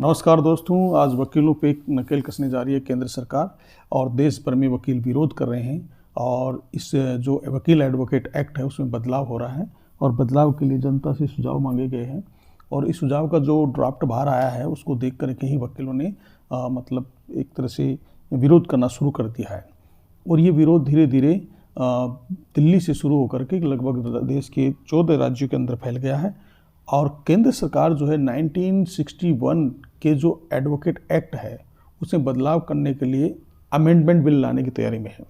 नमस्कार दोस्तों, आज वकीलों पे नकेल कसने जा रही है केंद्र सरकार और देश भर में वकील विरोध कर रहे हैं। और इस जो वकील एडवोकेट एक्ट है उसमें बदलाव हो रहा है और बदलाव के लिए जनता से सुझाव मांगे गए हैं। और इस सुझाव का जो ड्राफ्ट बाहर आया है उसको देख करके ही वकीलों ने मतलब एक तरह से विरोध करना शुरू कर दिया है। और ये विरोध धीरे धीरे दिल्ली से शुरू होकर के लगभग देश के 14 राज्यों के अंदर फैल गया है। और केंद्र सरकार जो है 1961 के जो एडवोकेट एक्ट है उसमें बदलाव करने के लिए अमेंडमेंट बिल लाने की तैयारी में है।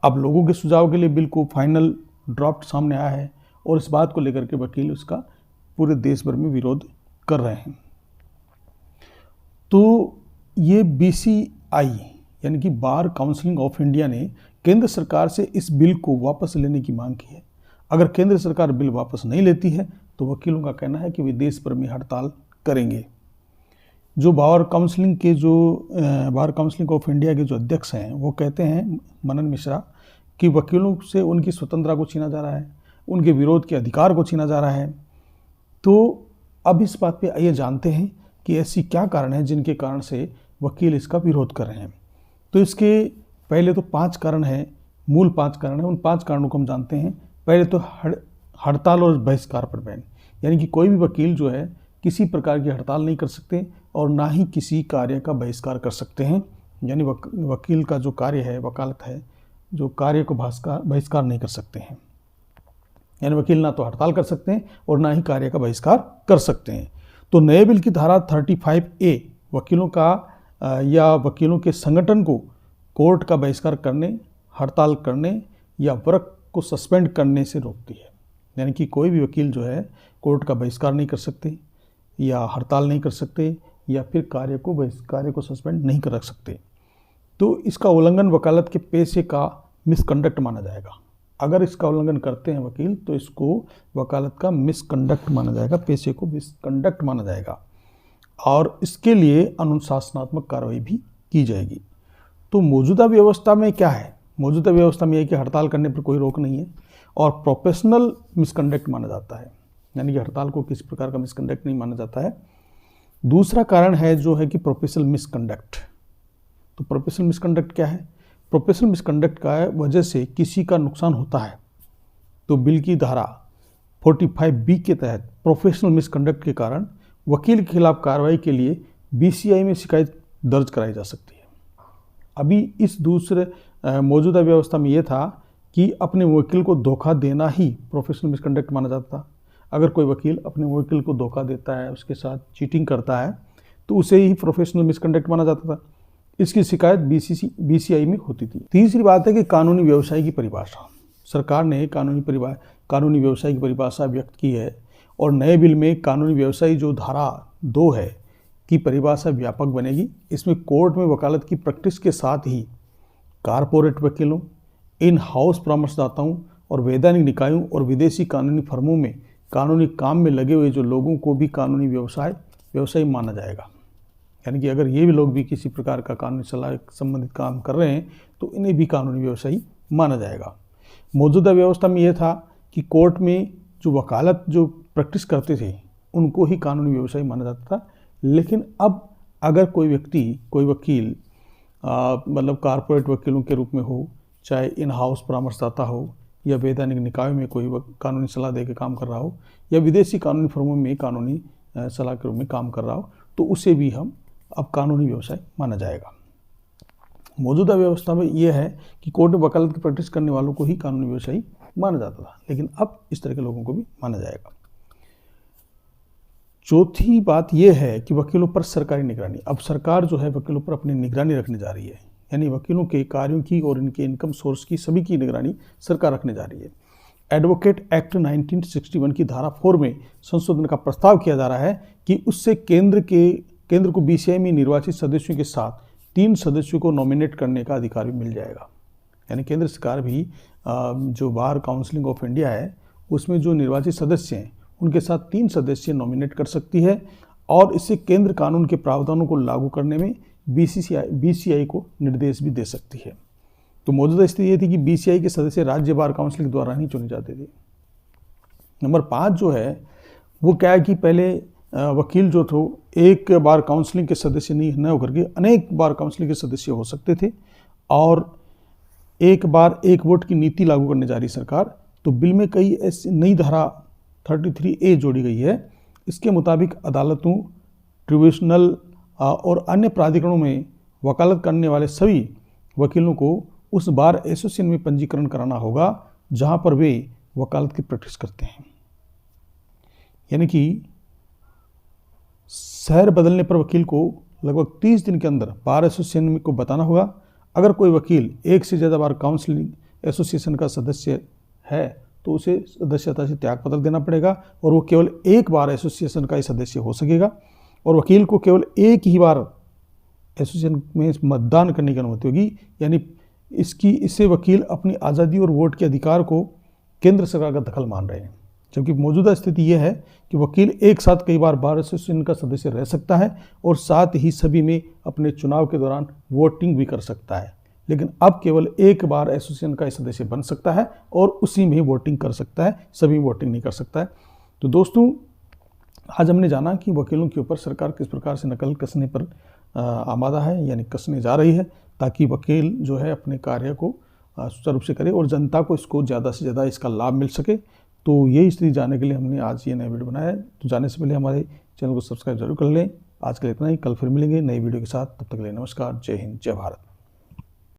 अब लोगों के सुझाव के लिए बिल को फाइनल ड्राफ्ट सामने आया है और इस बात को लेकर के वकील उसका पूरे देश भर में विरोध कर रहे हैं। तो ये BCI यानी कि बार काउंसिल ऑफ इंडिया ने केंद्र सरकार से इस बिल को वापस लेने की मांग की है। अगर केंद्र सरकार बिल वापस नहीं लेती है तो वकीलों का कहना है कि वे देश भर में हड़ताल करेंगे। जो बार काउंसिल ऑफ इंडिया के जो अध्यक्ष हैं वो कहते हैं, मनन मिश्रा, कि वकीलों से उनकी स्वतंत्रता को छीना जा रहा है, उनके विरोध के अधिकार को छीना जा रहा है। तो अब इस बात पे आइए जानते हैं कि ऐसी क्या कारण है जिनके कारण से वकील इसका विरोध कर रहे हैं। तो इसके पहले तो 5 कारण हैं, मूल 5 कारण हैं। उन 5 कारणों को हम जानते हैं। पहले तो हड़ताल और बहिष्कार पर बैन, यानी कि कोई भी वकील जो है किसी प्रकार की हड़ताल नहीं कर सकते और ना ही किसी कार्य का बहिष्कार कर सकते हैं। यानी वकील का जो कार्य है, वकालत है, जो कार्य को बहिष्कार नहीं कर सकते हैं। यानी वकील ना तो हड़ताल कर सकते हैं और ना ही कार्य का बहिष्कार कर सकते हैं। तो नए बिल की धारा 35A वकीलों का या वकीलों के संगठन को कोर्ट का बहिष्कार करने, हड़ताल करने या वर्क को सस्पेंड करने से रोकती है। यानी कि कोई भी वकील जो है कोर्ट का बहिष्कार नहीं कर सकते या हड़ताल नहीं कर सकते या फिर कार्य को सस्पेंड नहीं कर सकते। तो इसका उल्लंघन वकालत के पेशे का मिसकंडक्ट माना जाएगा। अगर इसका उल्लंघन करते हैं वकील तो इसको वकालत का मिसकंडक्ट माना जाएगा, पेशे को मिसकंडक्ट माना जाएगा और इसके लिए अनुशासनात्मक कार्रवाई भी की जाएगी। तो मौजूदा व्यवस्था में क्या है? मौजूदा व्यवस्था में यह कि हड़ताल करने पर कोई रोक नहीं है और प्रोफेशनल मिसकंडक्ट माना जाता है, यानी कि हड़ताल को किसी प्रकार का मिसकंडक्ट नहीं माना जाता है। दूसरा कारण है जो है कि प्रोफेशनल मिसकंडक्ट। तो प्रोफेशनल मिसकंडक्ट क्या है? प्रोफेशनल मिसकंडक्ट का वजह से किसी का नुकसान होता है तो बिल की धारा 45B के तहत प्रोफेशनल मिसकंडक्ट के कारण वकील के खिलाफ कार्रवाई के लिए BCI में शिकायत दर्ज कराई जा सकती है। अभी इस दूसरे मौजूदा व्यवस्था में यह था कि अपने वकील को धोखा देना ही प्रोफेशनल मिसकंडक्ट माना जाता था। अगर कोई वकील अपने वकील को धोखा देता है, उसके साथ चीटिंग करता है तो उसे ही प्रोफेशनल मिसकंडक्ट माना जाता था। इसकी शिकायत BCI में होती थी। तीसरी बात है कि कानूनी व्यवसाय की परिभाषा। सरकार ने कानूनी व्यवसाय की परिभाषा व्यक्त की है और नए बिल में कानूनी व्यवसाय जो धारा 2 है की परिभाषा व्यापक बनेगी। इसमें कोर्ट में वकालत की प्रैक्टिस के साथ ही कारपोरेट वकीलों, इन हाउस परामर्शदाताओं और वैधानिक निकायों और विदेशी कानूनी फर्मों में कानूनी काम में लगे हुए जो लोगों को भी कानूनी व्यवसाय माना जाएगा। यानी कि अगर ये भी लोग भी किसी प्रकार का कानूनी सलाह संबंधित काम कर रहे हैं तो इन्हें भी कानूनी व्यवसायी माना जाएगा। मौजूदा व्यवस्था में यह था कि कोर्ट में जो वकालत जो प्रैक्टिस करते थे उनको ही कानूनी व्यवसायी माना जाता था। लेकिन अब अगर कोई वकील मतलब कारपोरेट वकीलों के रूप में हो, चाहे इन हाउस परामर्शदाता हो या वैधानिक निकायों में कोई कानूनी सलाह दे के काम कर रहा हो या विदेशी कानूनी फर्मों में कानूनी सलाह के रूप में काम कर रहा हो तो उसे भी हम अब कानूनी व्यवसाय माना जाएगा। मौजूदा व्यवस्था में यह है कि कोर्ट में वकालत की प्रैक्टिस करने वालों को ही कानूनी व्यवसायी माना जाता था, लेकिन अब इस तरह के लोगों को भी माना जाएगा। चौथी बात यह है कि वकीलों पर सरकारी निगरानी। अब सरकार जो है वकीलों पर अपनी निगरानी रखने जा रही है, यानी वकीलों के कार्यों की और इनके इनकम सोर्स की सभी की निगरानी सरकार रखने जा रही है। एडवोकेट एक्ट 1961 की धारा 4 में संशोधन का प्रस्ताव किया जा रहा है कि उससे केंद्र को BCI में निर्वाचित सदस्यों के साथ 3 सदस्यों को नॉमिनेट करने का अधिकार भी मिल जाएगा। यानी केंद्र सरकार भी जो बार काउंसिल ऑफ इंडिया है उसमें जो निर्वाचित सदस्य हैं उनके साथ 3 सदस्य नॉमिनेट कर सकती है और इससे केंद्र कानून के प्रावधानों को लागू करने में BCI को निर्देश भी दे सकती है। तो मौजूदा स्थिति ये थी कि BCI के सदस्य राज्य बार काउंसिल के द्वारा नहीं चुने जाते थे। नंबर 5 जो है वो क्या है कि पहले वकील जो थे एक बार काउंसलिंग के सदस्य नहीं न होकर के अनेक बार काउंसलिंग के सदस्य हो सकते थे, और एक बार एक वोट की नीति लागू करने जा रही सरकार, तो बिल में कई ऐसी नई धारा 33A जोड़ी गई है। इसके मुताबिक अदालतों, ट्रिब्यूनल और अन्य प्राधिकरणों में वकालत करने वाले सभी वकीलों को उस बार एसोसिएशन में पंजीकरण कराना होगा जहां पर वे वकालत की प्रैक्टिस करते हैं। यानी कि शहर बदलने पर वकील को लगभग 30 दिन के अंदर बार एसोसिएशन को बताना होगा। अगर कोई वकील एक से ज़्यादा बार काउंसलिंग एसोसिएशन का सदस्य है तो उसे सदस्यता से त्यागपत्र देना पड़ेगा, और वो केवल एक बार एसोसिएशन का ही सदस्य हो सकेगा, और वकील को केवल एक ही बार एसोसिएशन में मतदान करने की अनुमति होगी। यानी इससे वकील अपनी आज़ादी और वोट के अधिकार को केंद्र सरकार का दखल मान रहे हैं, जबकि मौजूदा स्थिति यह है कि वकील एक साथ कई बार एसोसिएशन का सदस्य रह सकता है और साथ ही सभी में अपने चुनाव के दौरान वोटिंग भी कर सकता है, लेकिन अब केवल एक बार एसोसिएशन का सदस्य बन सकता है और उसी में वोटिंग कर सकता है, सभी वोटिंग नहीं कर सकता है। तो दोस्तों, आज हमने जाना कि वकीलों के ऊपर सरकार किस प्रकार से नकल कसने पर आमादा है, यानी कसने जा रही है, ताकि वकील जो है अपने कार्य को सुचारू रूप से करे और जनता को इसको ज़्यादा से ज़्यादा इसका लाभ मिल सके। तो यही स्थिति जानने के लिए हमने आज ये नया वीडियो बनाया है। तो जाने से पहले हमारे चैनल को सब्सक्राइब जरूर कर लें। आज के लिए इतना ही, कल फिर मिलेंगे नई वीडियो के साथ। तब तक के लिए नमस्कार, जय हिंद, जय भारत।